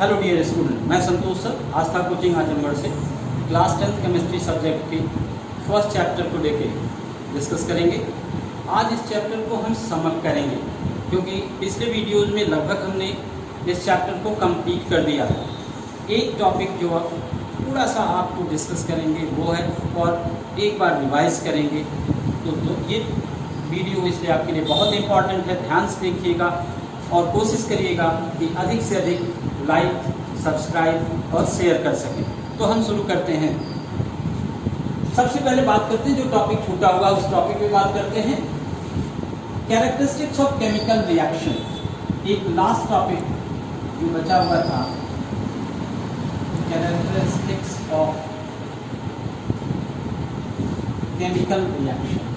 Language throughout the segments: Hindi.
हेलो डियर स्टूडेंट, मैं संतोष सर आस्था कोचिंग आजमगढ़ से क्लास 10th केमिस्ट्री सब्जेक्ट के फर्स्ट चैप्टर को लेके डिस्कस करेंगे। आज इस चैप्टर को हम समअप करेंगे क्योंकि पिछले वीडियोज़ में लगभग हमने इस चैप्टर को कंप्लीट कर दिया है। एक टॉपिक जो थोड़ा सा आपको डिस्कस करेंगे वो है और एक बार रिवाइज करेंगे। तो ये वीडियो इसलिए आपके लिए बहुत इंपॉर्टेंट है, ध्यान से देखिएगा और कोशिश करिएगा कि अधिक से अधिक लाइक, सब्सक्राइब और शेयर कर सकें। तो हम शुरू करते हैं। सबसे पहले बात करते हैं, जो टॉपिक छूटा हुआ उस टॉपिक पे बात करते हैं, कैरेक्टरिस्टिक्स ऑफ केमिकल रिएक्शन। एक लास्ट टॉपिक जो बचा हुआ था, characteristics of chemical reaction.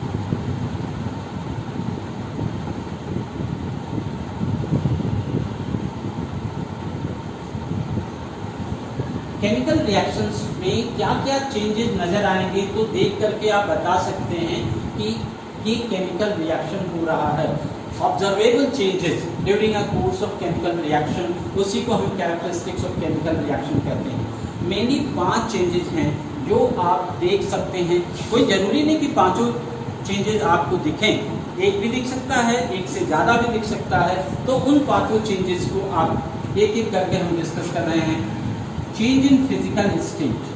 Chemical reactions में क्या क्या चेंजेस नज़र आएंगे तो देख करके आप बता सकते हैं कि ये केमिकल रिएक्शन हो रहा है। Observable changes during a course of chemical reaction, उसी को हम कैरेक्टरिस्टिक्स ऑफ केमिकल रिएक्शन कहते हैं। मेनली 5 चेंजेस हैं जो आप देख सकते हैं। कोई ज़रूरी नहीं कि पाँचों चेंजेस आपको दिखें, एक भी दिख सकता है, एक से ज़्यादा भी दिख सकता है। तो उन 5 चेंजेस को आप एक एक करके हम डिस्कस कर रहे हैं। चेंज इन फिजिकल स्टेट,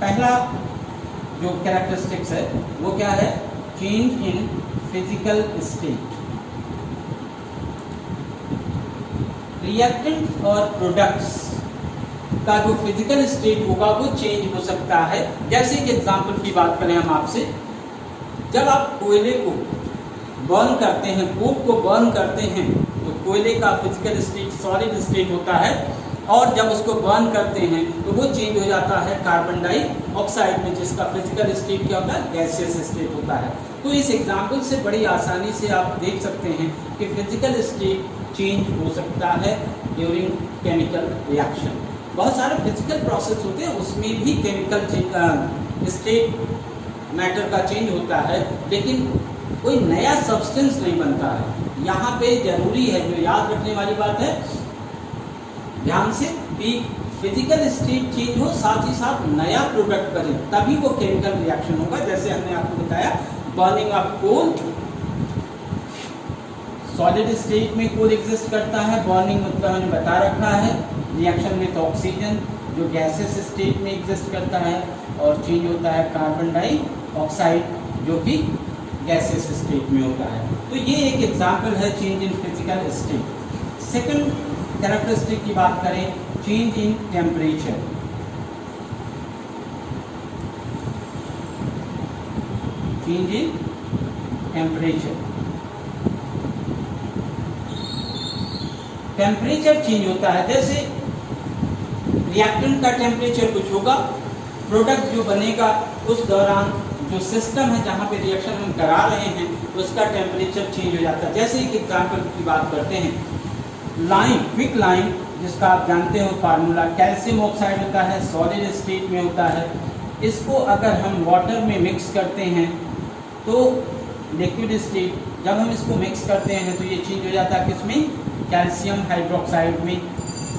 पहला जो कैरेक्टरिस्टिक्स है वो क्या है? Change in physical state. Reactant और प्रोडक्ट्स का जो फिजिकल स्टेट होगा वो चेंज हो सकता है। जैसे कि एग्जांपल की बात करें हम आपसे, जब आप कोयले को बर्न करते हैं, कोक को बर्न करते हैं, तो कोयले का फिजिकल स्टेट सॉलिड स्टेट होता है और जब उसको बर्न करते हैं तो वो चेंज हो जाता है कार्बन डाइऑक्साइड में, जिसका फिजिकल स्टेट क्या होता है? गैसियस स्टेट होता है। तो इस एग्जाम्पल से बड़ी आसानी से आप देख सकते हैं कि फिजिकल स्टेट चेंज हो सकता है ड्यूरिंग केमिकल रिएक्शन। बहुत सारे फिजिकल प्रोसेस होते हैं, उसमें भी केमिकल स्टेट मैटर का चेंज होता है, लेकिन कोई नया सब्सटेंस नहीं बनता है। यहाँ पे जरूरी है, जो याद रखने वाली बात है ध्यान से, कि फिजिकल स्टेट चेंज हो, साथ ही साथ नया प्रोडक्ट बने, तभी वो केमिकल रिएक्शन होगा। जैसे हमने आपको बताया, burning of coal, solid state में कोल एग्जिस्ट करता है, बर्निंग मतलब हमने बता रखा है। रिएक्शन विद ऑक्सीजन जो गैसेस स्टेट में एग्जिस्ट करता है, और चेंज होता है कार्बन डाइऑक्साइड जो कि गैसेस स्टेट में होता है। तो ये एक एग्जाम्पल है change in physical state. Second characteristic की बात करें, change in temperature. Change in temperature, temperature change होता है। जैसे रिएक्टेंट का टेम्परेचर कुछ होगा, प्रोडक्ट जो बनेगा उस दौरान जो सिस्टम है जहाँ पे रिएक्शन हम करा रहे हैं उसका टेम्परेचर चेंज हो जाता है। जैसे एक एग्जाम्पल की बात करते हैं, लाइम, क्विक लाइम, जिसका आप जानते हो फार्मूला, कैल्शियम ऑक्साइड होता है, सॉलिड स्टेट में होता है। इसको अगर हम वाटर में मिक्स करते हैं तो लिक्विड स्टेट, जब हम इसको मिक्स करते हैं तो ये चेंज हो जाता है किसमें? कैल्शियम हाइड्रोक्साइड में,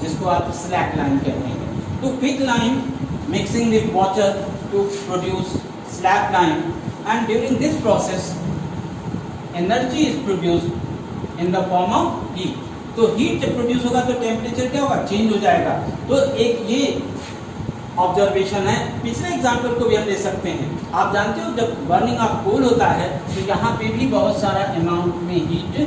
जिसको आप स्लैक लाइम कहते हैं। तो quick lime mixing with water to produce slake lime, and during this process energy is produced in the form of heat. तो हीट जब प्रोड्यूस होगा तो टेम्परेचर क्या होगा? चेंज हो जाएगा। तो एक ये ऑब्जर्वेशन है। पिछले एग्जाम्पल को भी हम ले सकते हैं। आप जानते हो जब बर्निंग ऑफ कोल होता है तो यहाँ पे भी बहुत सारा अमाउंट में हीट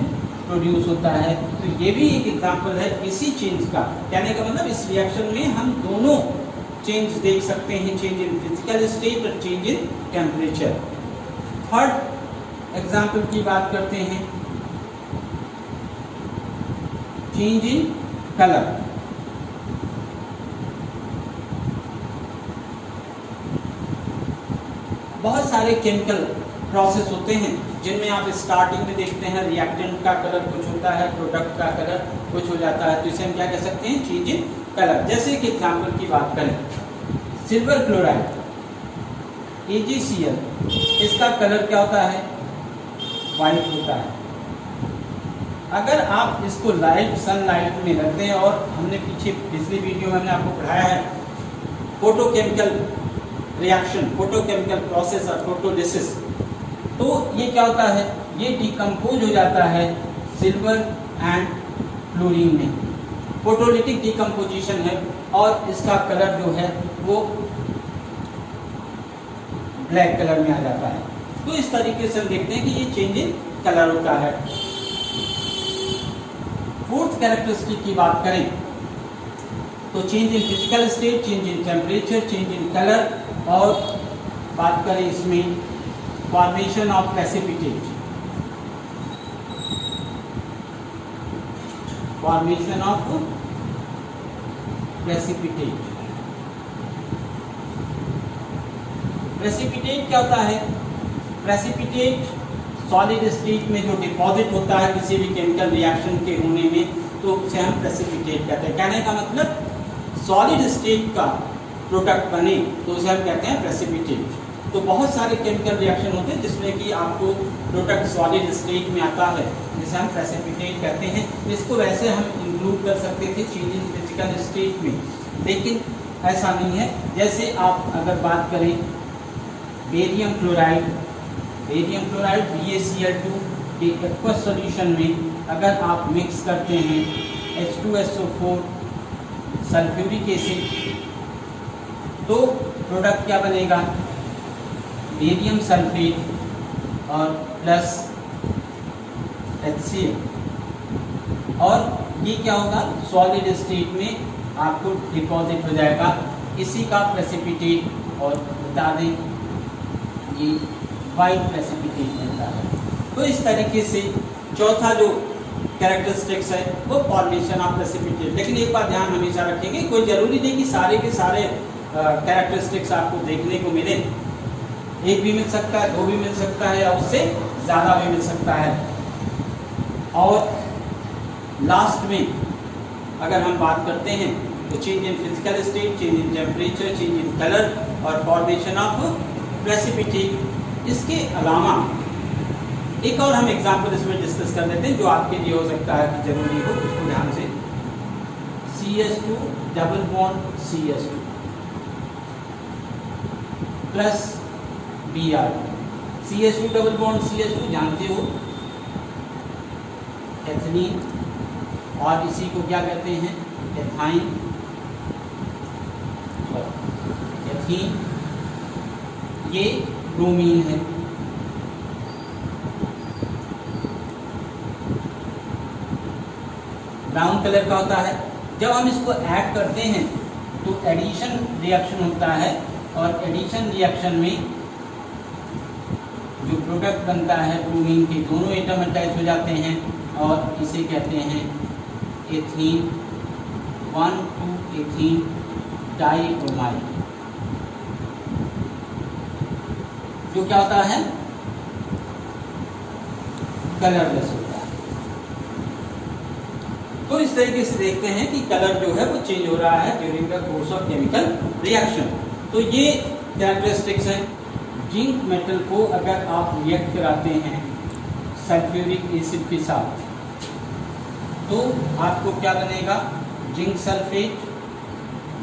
प्रोड्यूस होता है। तो ये भी एक एग्जाम्पल है इसी चेंज का। कहने का मतलब इस रिएक्शन में हम दोनों चेंज देख सकते हैं, चेंज इन फिजिकल स्टेट और change in temperature. Third example की बात करते हैं, चेंज इन कलर। बहुत सारे केमिकल प्रोसेस होते हैं जिनमें आप स्टार्टिंग में देखते हैं रिएक्टेंट का कलर कुछ होता है, प्रोडक्ट का कलर कुछ हो जाता है, तो इसे हम क्या कह सकते हैं? Change in colour. जैसे कि एग्जाम्पल की बात करें, सिल्वर क्लोराइड AgCl, इसका कलर क्या होता है? वाइट होता है। अगर आप इसको लाइट सनलाइट में रखते हैं, और हमने पीछे पिछली वीडियो में हमने आपको पढ़ाया है फोटोकेमिकल रिएक्शन, फोटोकेमिकल प्रोसेस और फोटोलिसिस, तो ये क्या होता है, ये डिकम्पोज हो जाता है सिल्वर एंड फ्लोरीन में, फोटोलिटिक डिकम्पोजिशन है, और इसका कलर जो है वो ब्लैक कलर में आ जाता है। तो इस तरीके से हम देखते हैं कि ये चेंज इन कलर होता है। फोर्थ कैरेक्टरिस्टिक की बात करें तो change in physical state, change in temperature, change in colour, और बात करें इसमें formation of precipitate, formation of precipitate. Precipitate क्या होता है, प्रेसिपिटेट सॉलिड स्टेट में जो डिपॉजिट होता है किसी भी केमिकल रिएक्शन के होने में, तो उसे हम प्रेसिपिटेट कहते हैं। कहने का मतलब सॉलिड स्टेट का प्रोडक्ट बने तो उसे हम कहते हैं प्रेसिपिटेट। तो बहुत सारे केमिकल रिएक्शन होते हैं जिसमें कि आपको प्रोडक्ट सॉलिड स्टेट में आता है, जिसे हम प्रेसिपिटेट कहते हैं। इसको वैसे हम इंक्लूड कर सकते थे चेंज इन फिजिकल स्टेट में, लेकिन ऐसा नहीं है। जैसे आप अगर बात करें barium chloride, barium chloride BaCl2 के एक्वस सॉल्यूशन में अगर आप मिक्स करते हैं H2SO4 सल्फ्यूरिक एसिड, तो प्रोडक्ट क्या बनेगा, बेरियम सल्फेट और प्लस HCl, और ये क्या होगा, सॉलिड स्टेट में आपको डिपॉजिट हो जाएगा, इसी का प्रेसिपिटेट, और बता दें ये वाइट प्रेसिपिटेट मिलता है। तो इस तरीके से चौथा जो कैरेक्टरिस्टिक्स है वो फॉर्मेशन ऑफ प्रेसिपिटेट। लेकिन एक बात ध्यान हमेशा रखेंगे, कोई जरूरी नहीं कि सारे के सारे कैरेक्टरिस्टिक्स आपको देखने को मिले, एक भी मिल सकता है, दो भी मिल सकता है, या उससे ज़्यादा भी मिल सकता है। और लास्ट में अगर हम बात करते हैं तो change in physical state, change in temperature, change in colour और फॉर्मेशन ऑफ प्रेसिपिटेट। इसके अलावा एक और हम एग्जाम्पल इसमें डिस्कस कर लेते हैं जो आपके लिए हो सकता है कि जरूरी हो, उसको ध्यान से। CH2 double bond CH2 plus Br, CH2 double bond CH2 जानते हो एथिलीन, और इसी को क्या कहते हैं, एथाइन, एथीन, ये ब्रोमीन है। ब्राउन कलर का होता है। जब हम इसको ऐड करते हैं तो एडिशन रिएक्शन होता है, और एडिशन रिएक्शन में जो प्रोडक्ट बनता है ब्रोमीन के दोनों एटम अटैच हो जाते हैं, और इसे कहते हैं एथीन, 1,2 एथीन डाइब्रोमाइड, जो क्या होता है, कलरलेस होता है। तो इस तरीके से देखते हैं कि कलर जो है वो चेंज हो रहा है during the course of chemical reaction. तो ये कैरेक्टरिस्टिक्स हैं। जिंक मेटल को अगर आप रिएक्ट कराते हैं सल्फ्यूरिक एसिड के साथ, तो आपको क्या बनेगा, जिंक सल्फेट,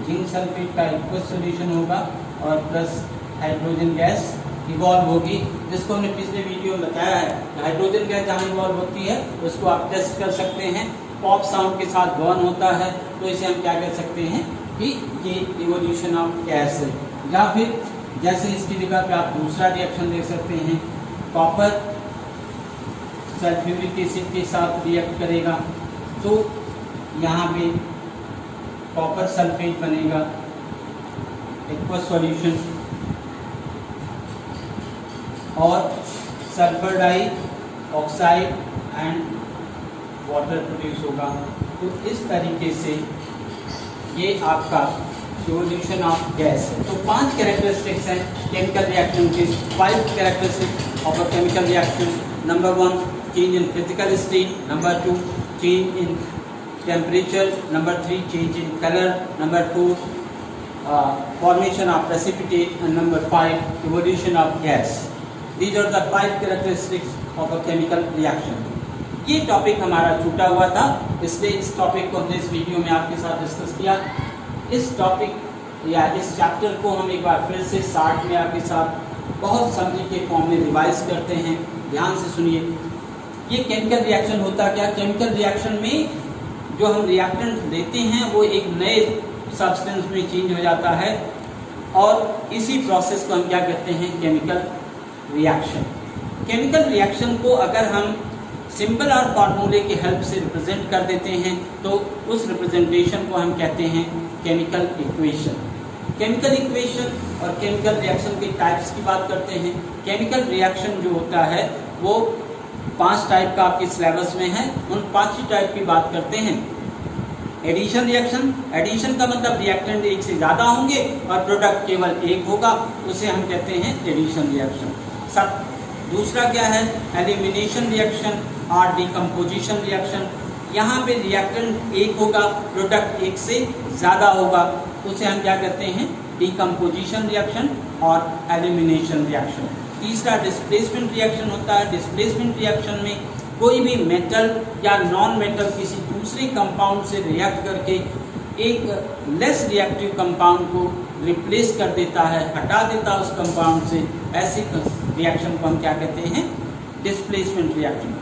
जिंक सल्फेट का एक्वस सॉल्यूशन होगा, और प्लस हाइड्रोजन गैस इवॉल्व होगी, जिसको हमने पिछले वीडियो में बताया है। हाइड्रोजन गैस जहाँ इवॉल्व होती है उसको आप टेस्ट कर सकते हैं, पॉप साउंड के साथ बर्न होता है, तो इसे हम क्या कह सकते हैं कि ये इवोल्यूशन ऑफ गैस है। या फिर जैसे इसकी जगह पे आप दूसरा रिएक्शन देख सकते हैं, कॉपर सल्फ्यूरिक एसिड के साथ रिएक्ट करेगा, तो यहाँ पे कॉपर सल्फेट बनेगा, एक्वस सॉल्यूशन, और sulphur dioxide and water produce होगा। तो इस तरीके से ये आपका इवोल्यूशन ऑफ गैस है। तो 5 कैरेक्टरिस्टिक्स हैं केमिकल रिएक्शन के, 5 characteristics of a chemical reaction. Number 1 change in physical state, number 2 change in temperature, number 3 change in colour, number 4 formation of precipitate, and number 5 evolution of gas. These are the 5 characteristics of a chemical reaction. ये टॉपिक हमारा छूटा हुआ था, इसलिए इस टॉपिक को हमने इस वीडियो में आपके साथ डिस्कस किया। इस टॉपिक या इस चैप्टर को हम एक बार फिर से शार्ट में आपके साथ बहुत समरी के फॉर्म में रिवाइज करते हैं। ध्यान से सुनिए। ये केमिकल रिएक्शन होता क्या? केमिकल रिएक्शन में जो हम रिएक्टेंट देते हैं वो एक नए सब्सटेंस में चेंज हो जाता है और इसी प्रोसेस को हम क्या कहते हैं? Chemical reaction. केमिकल रिएक्शन को अगर हम सिंबल और फार्मूले के हेल्प से रिप्रेजेंट कर देते हैं तो उस रिप्रेजेंटेशन को हम कहते हैं केमिकल इक्वेशन। केमिकल इक्वेशन और केमिकल रिएक्शन के टाइप्स की बात करते हैं। केमिकल रिएक्शन जो होता है वो 5 टाइप का आपके सिलेबस में है, उन 5 ही टाइप की बात करते हैं। एडिशन रिएक्शन, एडिशन का मतलब रिएक्टेंट एक से ज़्यादा होंगे और प्रोडक्ट केवल एक होगा, उसे हम कहते हैं एडिशन रिएक्शन। सब दूसरा क्या है? एलिमिनेशन रिएक्शन और डिकम्पोजिशन रिएक्शन। यहाँ पे रिएक्टेंट एक होगा, प्रोडक्ट एक से ज़्यादा होगा, उसे हम क्या कहते हैं? डिकम्पोजिशन रिएक्शन और एलिमिनेशन रिएक्शन। तीसरा डिस्प्लेसमेंट रिएक्शन होता है। डिस्प्लेसमेंट रिएक्शन में कोई भी मेटल या नॉन मेटल किसी दूसरे कंपाउंड से रिएक्ट करके एक लेस रिएक्टिव कंपाउंड को रिप्लेस कर देता है, हटा देता है उस कंपाउंड से। ऐसे रिएक्शन को हम क्या कहते हैं? Displacement reaction.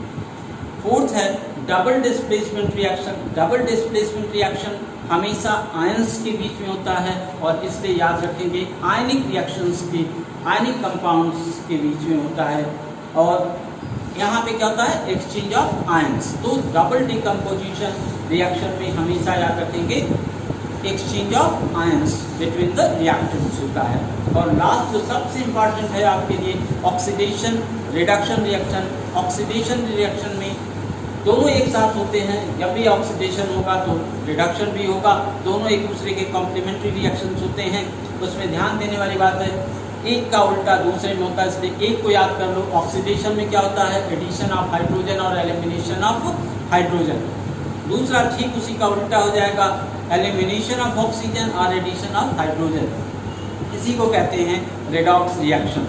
फोर्थ है double displacement reaction. Double displacement reaction हमेशा आयंस के बीच में होता है और इसलिए याद रखेंगे आयनिक रिएक्शंस के, आयनिक कंपाउंड्स के बीच में होता है और यहाँ पे क्या होता है? Exchange of ions. तो डबल डिकम्पोजिशन रिएक्शन में हमेशा याद रखेंगे exchange of ions between the reactants होता है। और लास्ट जो सबसे इम्पॉर्टेंट है आपके लिए, oxidation reduction reaction. Oxidation reaction में दोनों एक साथ होते हैं। जब भी ऑक्सीडेशन होगा तो रिडक्शन भी होगा, दोनों एक दूसरे के कॉम्प्लीमेंट्री रिएक्शंस होते हैं। उसमें ध्यान देने वाली बात है, एक का उल्टा दूसरे में होता है, इसलिए एक को याद कर लो। ऑक्सीडेशन में क्या होता है? एडिशन ऑफ हाइड्रोजन और एलिमिनेशन ऑफ हाइड्रोजन। दूसरा ठीक उसी का उल्टा हो जाएगा, एलिमिनेशन ऑफ ऑक्सीजन और एडिशन ऑफ हाइड्रोजन। इसी को कहते हैं रेडॉक्स रिएक्शन।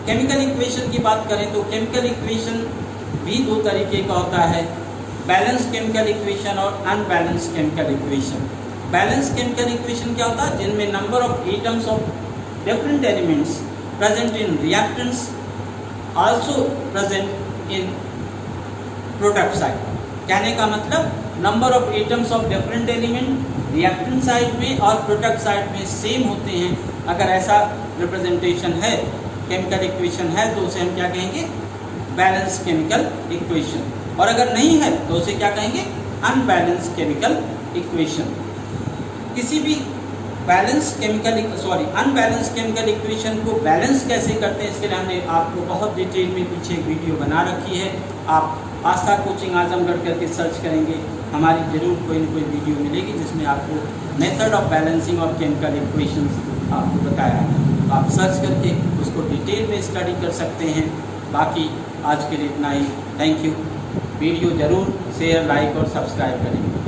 केमिकल इक्वेशन की बात करें तो केमिकल इक्वेशन भी 2 तरीके का होता है, बैलेंस केमिकल इक्वेशन और unbalance chemical equation. Balance chemical equation क्या होता है? जिनमें number of atoms of different elements present in reactants also present in product side. कहने का मतलब number of atoms of different element reactant side में और प्रोडक्ट साइड में सेम होते हैं। अगर ऐसा रिप्रेजेंटेशन है, केमिकल इक्वेशन है, तो उसे हम क्या कहेंगे? Balance chemical equation. और अगर नहीं है तो उसे क्या कहेंगे? Unbalance chemical equation. किसी भी अनबैलेंस केमिकल इक्वेशन को बैलेंस कैसे करते हैं, इसके लिए हमने आपको बहुत डिटेल में पीछे एक वीडियो बना रखी है। आप आस्था कोचिंग आजमगढ़ करके सर्च करेंगे, हमारी जरूर कोई न कोई वीडियो मिलेगी जिसमें आपको method of balancing of chemical equations आपको बताया है। आप सर्च करके उसको डिटेल में स्टडी कर सकते हैं। बाकी आज के लिए इतना ही। Thank you. वीडियो ज़रूर शेयर, लाइक और सब्सक्राइब करेंगे।